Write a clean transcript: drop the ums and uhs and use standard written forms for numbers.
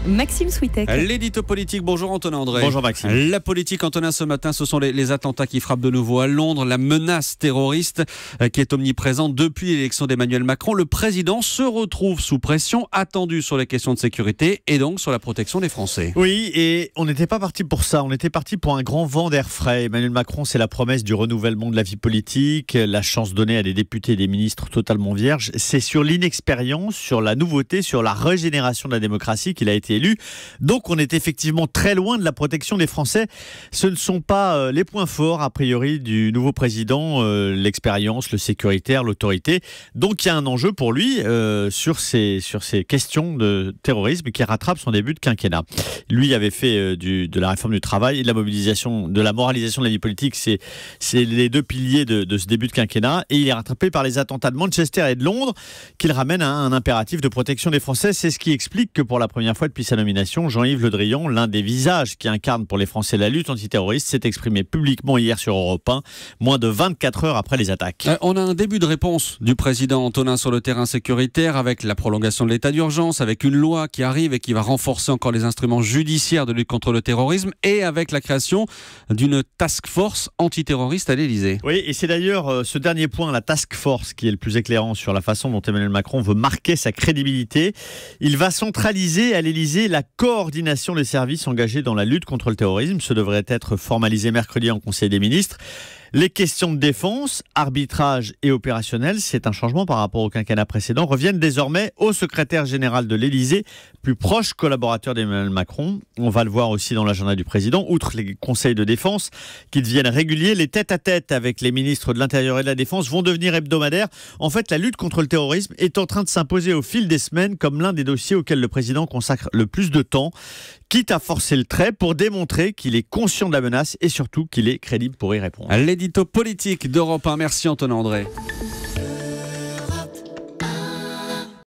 Maxime Switek. L'édito politique, bonjour Antonin André. Bonjour Maxime. La politique, Antonin, ce matin, ce sont les attentats qui frappent de nouveau à Londres, la menace terroriste qui est omniprésente depuis l'élection d'Emmanuel Macron. Le président se retrouve sous pression, attendu sur les questions de sécurité et donc sur la protection des Français. Oui, et on n'était pas parti pour ça, on était parti pour un grand vent d'air frais. Emmanuel Macron, c'est la promesse du renouvellement de la vie politique, la chance donnée à des députés et des ministres totalement vierges. C'est sur l'inexpérience, sur la nouveauté, sur la régénération de la démocratie qu'il a été élu. Donc on est effectivement très loin de la protection des Français. Ce ne sont pas les points forts, a priori, du nouveau président, l'expérience, le sécuritaire, l'autorité. Donc il y a un enjeu pour lui sur ces questions de terrorisme qui rattrape son début de quinquennat. Lui avait fait de la réforme du travail et de la mobilisation, de la moralisation de la vie politique. C'est les deux piliers de ce début de quinquennat. Et il est rattrapé par les attentats de Manchester et de Londres qu'il ramène à un impératif de protection des Français. C'est ce qui explique que pour la première fois depuis sa nomination, Jean-Yves Le Drian, l'un des visages qui incarne pour les Français la lutte antiterroriste, s'est exprimé publiquement hier sur Europe 1, moins de 24 heures après les attaques. On a un début de réponse du président Antonin sur le terrain sécuritaire avec la prolongation de l'état d'urgence, avec une loi qui arrive et qui va renforcer encore les instruments judiciaires de lutte contre le terrorisme et avec la création d'une task force antiterroriste à l'Élysée. Oui, et c'est d'ailleurs ce dernier point, la task force, qui est le plus éclairant sur la façon dont Emmanuel Macron veut marquer sa crédibilité. Il va centraliser à l'Élysée la coordination des services engagés dans la lutte contre le terrorisme. Ce devrait être formalisé mercredi en Conseil des ministres. Les questions de défense, arbitrage et opérationnel, c'est un changement par rapport au quinquennat précédent, reviennent désormais au secrétaire général de l'Élysée, plus proche collaborateur d'Emmanuel Macron. On va le voir aussi dans l'agenda du président. Outre les conseils de défense qui deviennent réguliers, les tête-à-tête avec les ministres de l'Intérieur et de la Défense vont devenir hebdomadaires. En fait, la lutte contre le terrorisme est en train de s'imposer au fil des semaines comme l'un des dossiers auxquels le président consacre le plus de temps, quitte à forcer le trait pour démontrer qu'il est conscient de la menace et surtout qu'il est crédible pour y répondre. L'édito politique d'Europe 1. Merci Antonin André.